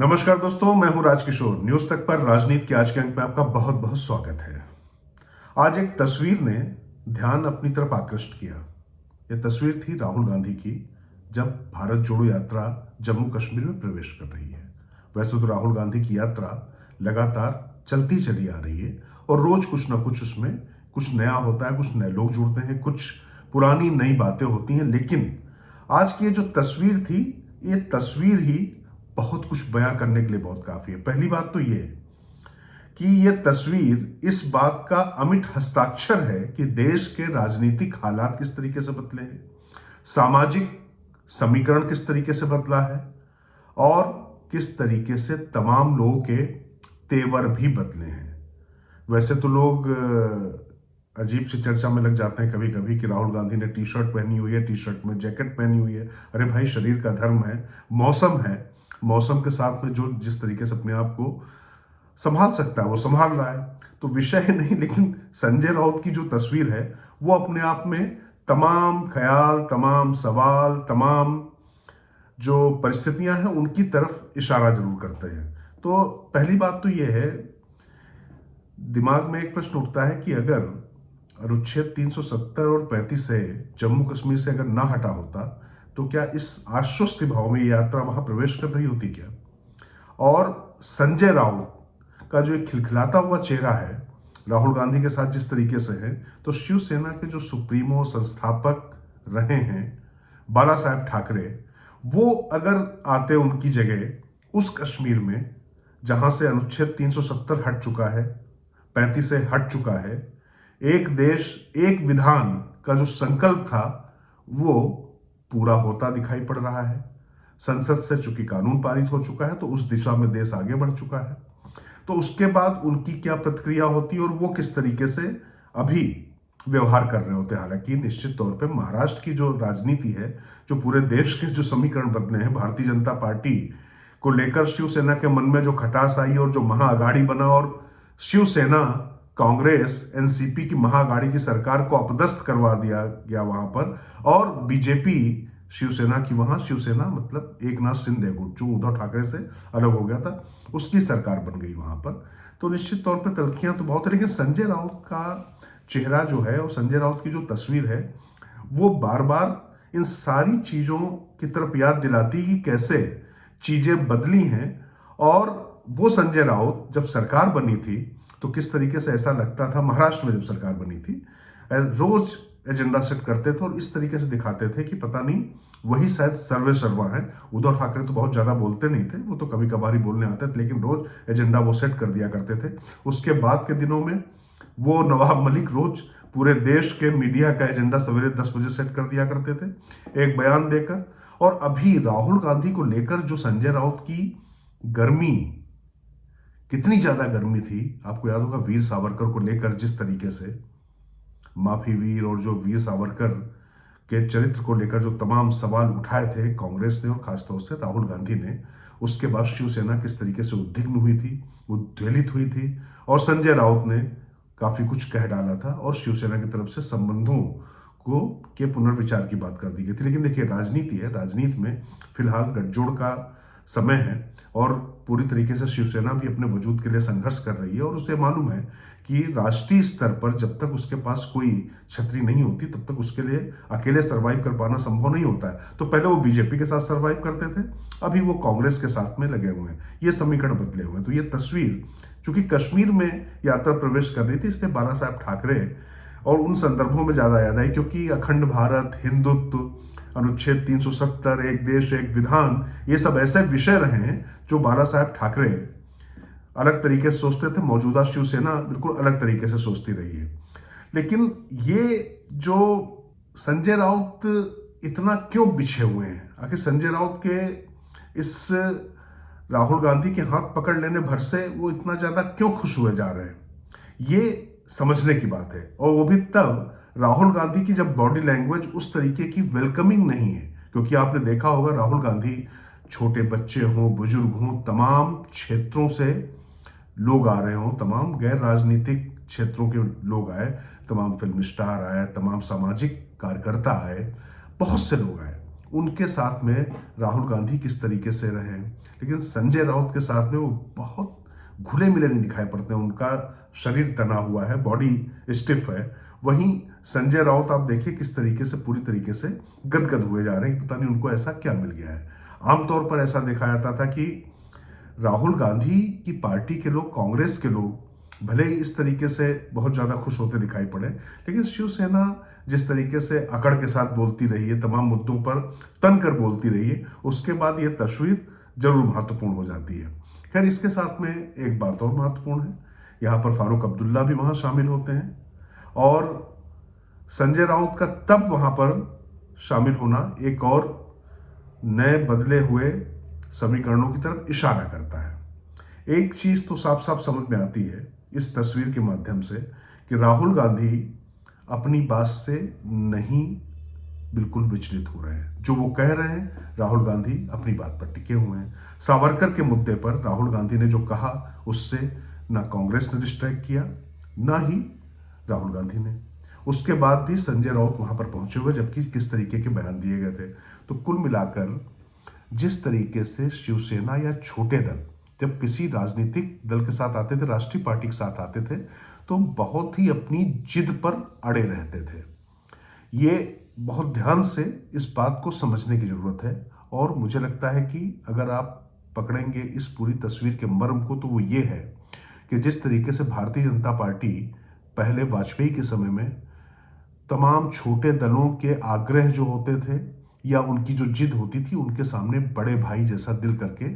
नमस्कार दोस्तों, मैं हूं राजकिशोर। न्यूज तक पर राजनीति के आज के अंक में आपका बहुत बहुत स्वागत है। आज एक तस्वीर ने ध्यान अपनी तरफ आकृष्ट किया। यह तस्वीर थी राहुल गांधी की, जब भारत जोड़ो यात्रा जम्मू कश्मीर में प्रवेश कर रही है। वैसे तो राहुल गांधी की यात्रा लगातार चलती चली आ रही है और रोज कुछ ना कुछ उसमें कुछ नया होता है, कुछ नए लोग जुड़ते हैं, कुछ पुरानी नई बातें होती हैं। लेकिन आज की ये जो तस्वीर थी, ये तस्वीर ही बहुत कुछ बयां करने के लिए बहुत काफी है। पहली बात तो ये कि यह तस्वीर इस बात का अमिट हस्ताक्षर है कि देश के राजनीतिक हालात किस तरीके से बदले हैं, सामाजिक समीकरण किस तरीके से बदला है और किस तरीके से तमाम लोगों के तेवर भी बदले हैं। वैसे तो लोग अजीब सी चर्चा में लग जाते हैं कभी कभी कि राहुल गांधी ने टी शर्ट पहनी हुई है, टी शर्ट में जैकेट पहनी हुई है। अरे भाई, शरीर का धर्म है, मौसम है, मौसम के साथ में जो जिस तरीके से अपने आप को संभाल सकता है वो संभाल रहा है, तो विषय नहीं। लेकिन संजय राउत की जो तस्वीर है वो अपने आप में तमाम ख्याल, तमाम सवाल, तमाम जो परिस्थितियां हैं उनकी तरफ इशारा जरूर करते हैं। तो पहली बात तो यह है, दिमाग में एक प्रश्न उठता है कि अगर अनुच्छेद 370 और 35 से जम्मू कश्मीर से अगर ना हटा होता तो क्या इस आश्वस्ति भाव में यात्रा वहां प्रवेश कर रही होती क्या? और संजय राउत का जो एक खिलखिलाता हुआ चेहरा है राहुल गांधी के साथ जिस तरीके से है, तो शिवसेना के जो सुप्रीमो संस्थापक रहे हैं बाला साहेब ठाकरे, वो अगर आते उनकी जगह उस कश्मीर में जहां से अनुच्छेद 370 हट चुका है, 35 से हट चुका है, एक देश एक विधान का जो संकल्प था वो पूरा होता दिखाई पड़ रहा है। संसद से चूंकि कानून पारित हो चुका है तो उस दिशा में देश आगे बढ़ चुका है। तो उसके बाद उनकी क्या प्रतिक्रिया होती है और वो किस तरीके से अभी व्यवहार कर रहे होते हैं। हालांकि निश्चित तौर पे महाराष्ट्र की जो राजनीति है, जो पूरे देश के जो समीकरण बदले हैं, भारतीय जनता पार्टी को लेकर शिवसेना के मन में जो खटास आई और जो महाअघाड़ी बना और शिवसेना कांग्रेस एनसीपी की महाअघाड़ी की सरकार को अपदस्थ करवा दिया गया वहां पर, और बीजेपी शिवसेना की, वहां शिवसेना मतलब एकनाथ शिंदे गुट जो उद्धव ठाकरे से अलग हो गया था, उसकी सरकार बन गई वहां पर। तो निश्चित तौर पे तलखियां तो बहुत है, लेकिन संजय राउत का चेहरा जो है और संजय राउत की जो तस्वीर है वो बार बार इन सारी चीजों की तरफ याद दिलाती कि कैसे चीजें बदली हैं। और वो संजय राउत जब सरकार बनी थी तो किस तरीके से ऐसा लगता था, महाराष्ट्र में जब सरकार बनी थी, रोज एजेंडा सेट करते थे और इस तरीके से दिखाते थे कि पता नहीं वही शायद सर्वे सर्वा है। उद्धव ठाकरे तो बहुत ज्यादा बोलते नहीं थे, वो तो कभी कभार ही बोलने आते थे, लेकिन रोज एजेंडा वो सेट कर दिया करते थे। उसके बाद के दिनों में वो नवाब मलिक रोज पूरे देश के मीडिया का एजेंडा सवेरे 10 बजे सेट कर दिया करते थे एक बयान देकर। और अभी राहुल गांधी को लेकर जो संजय राउत की गर्मी, कितनी ज्यादा गर्मी थी, आपको याद होगा वीर सावरकर को लेकर जिस तरीके से माफी वीर और जो वीर सावरकर के चरित्र को लेकर जो तमाम सवाल उठाए थे कांग्रेस ने और खासतौर से राहुल गांधी ने, उसके बाद शिवसेना किस तरीके से उद्विग्न हुई थी, उद्वेलित हुई थी, और संजय राउत ने काफी कुछ कह डाला था और शिवसेना की तरफ से संबंधों को के पुनर्विचार की बात कर दी गई थी। लेकिन देखिए, राजनीति है, राजनीति में फिलहाल गठजोड़ का समय है और पूरी तरीके से शिवसेना भी अपने वजूद के लिए संघर्ष कर रही है और उसे मालूम है कि राष्ट्रीय स्तर पर जब तक उसके पास कोई छतरी नहीं होती तब तक उसके लिए अकेले सरवाइव कर पाना संभव नहीं होता है। तो पहले वो बीजेपी के साथ सरवाइव करते थे, अभी वो कांग्रेस के साथ में लगे हुए हैं, ये समीकरण बदले हुए हैं। तो ये तस्वीर चूंकि कश्मीर में यात्रा प्रवेश कर रही थी, इसलिए बाला साहब ठाकरे और उन संदर्भों में ज्यादा याद आई, क्योंकि अखंड भारत, हिंदुत्व, अनुच्छेद 370, एक देश एक विधान, ये सब ऐसे विषय रहे हैं जो बाला साहब ठाकरे अलग तरीके से सोचते थे। मौजूदा शिवसेना बिल्कुल अलग तरीके से सोचती रही है। लेकिन ये जो संजय राउत इतना क्यों बिछे हुए हैं, आखिर संजय राउत के इस राहुल गांधी के हाथ पकड़ लेने भर से वो इतना ज्यादा क्यों खुश हुए जा रहे हैं, ये समझने की बात है। और वो भी तब राहुल गांधी की जब बॉडी लैंग्वेज उस तरीके की वेलकमिंग नहीं है, क्योंकि आपने देखा होगा राहुल गांधी, छोटे बच्चे हों, बुजुर्ग हों, तमाम क्षेत्रों से लोग आ रहे हों, तमाम गैर राजनीतिक क्षेत्रों के लोग आए, तमाम फिल्म स्टार आए, तमाम सामाजिक कार्यकर्ता आए, बहुत से लोग आए, उनके साथ में राहुल गांधी किस तरीके से रहे, लेकिन संजय राउत के साथ में वो बहुत घुले मिले नहीं दिखाई पड़ते हैं। उनका शरीर तना हुआ है, बॉडी स्टिफ है। वहीं संजय राउत आप देखिए किस तरीके से पूरी तरीके से गदगद हुए जा रहे हैं, पता नहीं उनको ऐसा क्या मिल गया है। आमतौर पर ऐसा देखा जाता था कि राहुल गांधी की पार्टी के लोग, कांग्रेस के लोग भले ही इस तरीके से बहुत ज़्यादा खुश होते दिखाई पड़े, लेकिन शिवसेना जिस तरीके से अकड़ के साथ बोलती रही है, तमाम मुद्दों पर तन कर बोलती रही है, उसके बाद ये तस्वीर जरूर महत्वपूर्ण हो जाती है। खैर, इसके साथ में एक बात और महत्वपूर्ण है, यहाँ पर फारूक अब्दुल्ला भी वहाँ शामिल होते हैं और संजय राउत का तब वहाँ पर शामिल होना एक और नए बदले हुए समीकरणों की तरफ इशारा करता है। एक चीज तो साफ साफ समझ में आती है इस तस्वीर के माध्यम से कि राहुल गांधी अपनी बात से नहीं बिल्कुल विचलित हो रहे हैं। जो वो कह रहे हैं, राहुल गांधी अपनी बात पर टिके हुए हैं। सावरकर के मुद्दे पर राहुल गांधी ने जो कहा, उससे ना कांग्रेस ने डिस्ट्रैक्ट किया, ना ही राहुल गांधी ने। उसके बाद भी संजय राउत वहां पर पहुंचे हुए, जबकि किस तरीके के बयान दिए गए थे। तो कुल मिलाकर जिस तरीके से शिवसेना या छोटे दल जब किसी राजनीतिक दल के साथ आते थे, राष्ट्रीय पार्टी के साथ आते थे, तो बहुत ही अपनी जिद पर अड़े रहते थे। ये बहुत ध्यान से इस बात को समझने की जरूरत है और मुझे लगता है कि अगर आप पकड़ेंगे इस पूरी तस्वीर के मर्म को, तो वो ये है कि जिस तरीके से भारतीय जनता पार्टी पहले वाजपेयी के समय में तमाम छोटे दलों के आग्रह जो होते थे या उनकी जो जिद होती थी, उनके सामने बड़े भाई जैसा दिल करके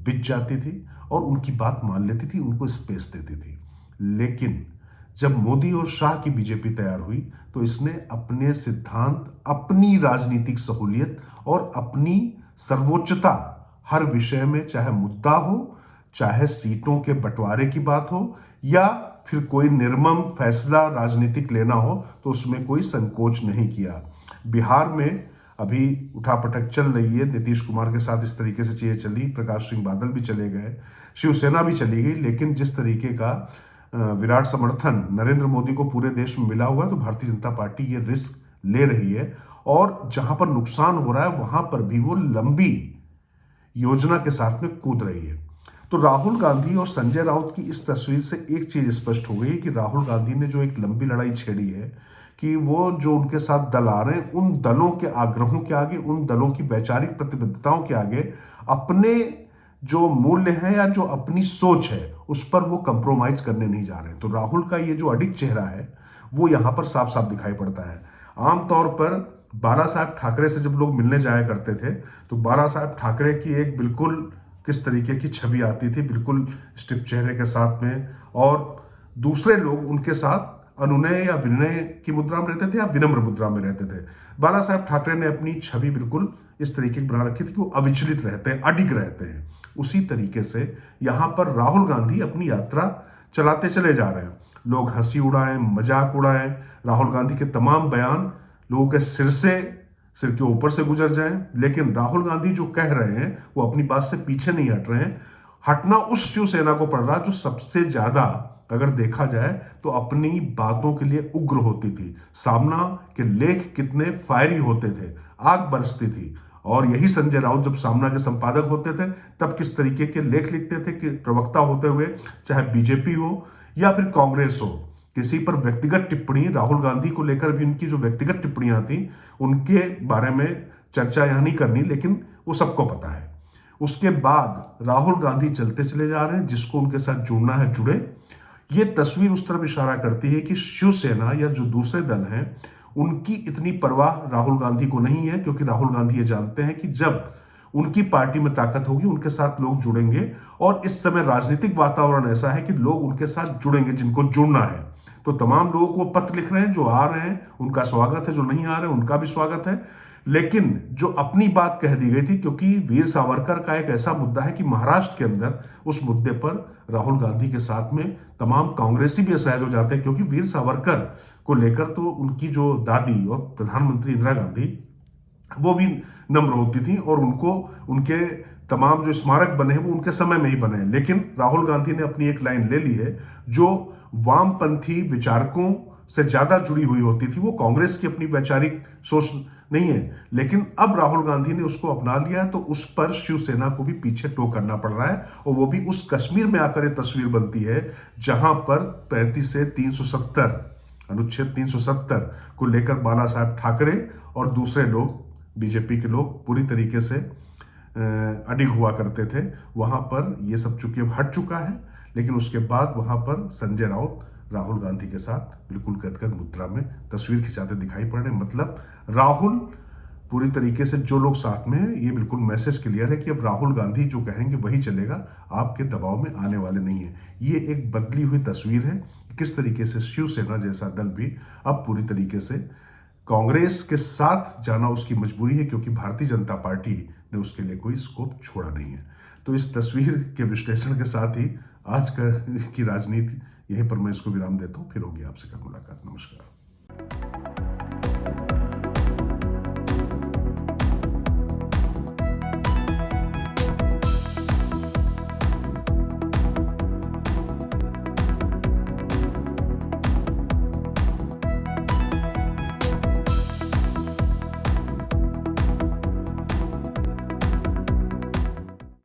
बिक जाती थी और उनकी बात मान लेती थी, उनको स्पेस देती थी। लेकिन जब मोदी और शाह की बीजेपी तैयार हुई, तो इसने अपने सिद्धांत, अपनी राजनीतिक सहूलियत और अपनी सर्वोच्चता हर विषय में, चाहे मुद्दा हो, चाहे सीटों के बंटवारे की बात हो या फिर कोई निर्मम फैसला राजनीतिक लेना हो, तो उसमें कोई संकोच नहीं किया। बिहार में अभी उठापटक चल रही है, नीतीश कुमार के साथ इस तरीके से चीजें चली, प्रकाश सिंह बादल भी चले गए, शिवसेना भी चली गई, लेकिन जिस तरीके का विराट समर्थन नरेंद्र मोदी को पूरे देश में मिला हुआ है, तो भारतीय जनता पार्टी ये रिस्क ले रही है और जहां पर नुकसान हो रहा है वहां पर भी वो लंबी योजना के साथ में कूद रही है। तो राहुल गांधी और संजय राउत की इस तस्वीर से एक चीज स्पष्ट हो गई कि राहुल गांधी ने जो एक लंबी लड़ाई छेड़ी है कि वो जो उनके साथ दल आ रहे हैं, उन दलों के आग्रहों के आगे, उन दलों की वैचारिक प्रतिबद्धताओं के आगे अपने जो मूल्य हैं या जो अपनी सोच है, उस पर वो कंप्रोमाइज करने नहीं जा रहे हैं। तो राहुल का ये जो अडिग चेहरा है, वो यहां पर साफ साफ दिखाई पड़ता है। आमतौर पर बाला साहब ठाकरे से जब लोग मिलने जाया करते थे, तो बाला साहब ठाकरे की एक बिल्कुल किस तरीके की छवि आती थी, बिल्कुल स्टिफ चेहरे के साथ में, और दूसरे लोग उनके साथ अनुनय या विनय की मुद्रा में रहते थे या विनम्र मुद्रा में रहते थे। बाला साहब ठाकरे ने अपनी छवि बिल्कुल इस तरीके की बना रखी थी कि वो अविचलित रहते हैं, अडिग रहते हैं। उसी तरीके से यहां पर राहुल गांधी अपनी यात्रा चलाते चले जा रहे हैं। लोग हंसी उड़ाएं, मजाक उड़ाएं, राहुल गांधी के तमाम बयान लोगों के सिर के ऊपर से गुजर जाएं, लेकिन राहुल गांधी जो कह रहे हैं वो अपनी बात से पीछे नहीं हट रहे हैं। हटना उस शिवसेना को पड़ रहा जो सबसे ज्यादा, अगर देखा जाए तो, अपनी बातों के लिए उग्र होती थी। सामना के लेख कितने फायरी होते थे, आग बरसती थी। और यही संजय राउत जब सामना के संपादक होते थे, तब किस तरीके के लेख लिखते थे कि प्रवक्ता होते हुए, चाहे बीजेपी हो या फिर कांग्रेस हो, किसी पर व्यक्तिगत टिप्पणी, राहुल गांधी को लेकर भी उनकी जो व्यक्तिगत टिप्पणियां थी, उनके बारे में चर्चा यहां नहीं करनी, लेकिन वो सबको पता है। उसके बाद राहुल गांधी चलते चले जा रहे हैं, जिसको उनके साथ जुड़ना है जुड़े। ये तस्वीर उस तरफ इशारा करती है कि शिवसेना या जो दूसरे दल हैं, उनकी इतनी परवाह राहुल गांधी को नहीं है, क्योंकि राहुल गांधी ये जानते हैं कि जब उनकी पार्टी में ताकत होगी, उनके साथ लोग जुड़ेंगे। और इस समय राजनीतिक वातावरण ऐसा है कि लोग उनके साथ जुड़ेंगे जिनको जुड़ना है। तो तमाम लोगों को पत्र लिख रहे हैं, जो आ रहे हैं उनका स्वागत है, जो नहीं आ रहे हैं उनका भी स्वागत है। लेकिन जो अपनी बात कह दी गई थी, क्योंकि वीर सावरकर का एक ऐसा मुद्दा है कि महाराष्ट्र के अंदर उस मुद्दे पर राहुल गांधी के साथ में तमाम कांग्रेसी भी असहज हो जाते हैं, क्योंकि वीर सावरकर को लेकर तो उनकी जो दादी और प्रधानमंत्री इंदिरा गांधी, वो भी नम्र होती थी और उनको उनके तमाम जो स्मारक बने हैं वो उनके समय में ही बने हैं। लेकिन राहुल गांधी ने अपनी एक लाइन ले ली है जो वामपंथी विचारकों से ज्यादा जुड़ी हुई होती थी। वो कांग्रेस की अपनी वैचारिक सोच नहीं है, लेकिन अब राहुल गांधी ने उसको अपना लिया है, तो उस पर शिवसेना को भी पीछे टो करना पड़ रहा है, और वो भी उस कश्मीर में आकर ये तस्वीर बनती है जहां पर 35 से 370 अनुच्छेद 370 को लेकर बाला साहब ठाकरे और दूसरे लोग, बीजेपी के लोग पूरी तरीके से अडिग हुआ करते थे। वहां पर ये सब चूंकि अब हट चुका है, लेकिन उसके बाद वहां पर संजय राउत राहुल गांधी के साथ बिल्कुल गदगद मुद्रा में तस्वीर खिंचाते दिखाई पड़ रहे हैं। मतलब राहुल पूरी तरीके से, जो लोग साथ में हैं, ये बिल्कुल मैसेज क्लियर है कि अब राहुल गांधी जो कहेंगे वही चलेगा, आपके दबाव में आने वाले नहीं है। ये एक बदली हुई तस्वीर है, किस तरीके से शिवसेना जैसा दल भी अब पूरी तरीके से कांग्रेस के साथ जाना उसकी मजबूरी है, क्योंकि भारतीय जनता पार्टी ने उसके लिए कोई स्कोप छोड़ा नहीं है। तो इस तस्वीर के विश्लेषण के साथ ही आज की राजनीति यहीं पर मैं इसको विराम देता हूं। फिर होगी आपसे कल मुलाकात। नमस्कार।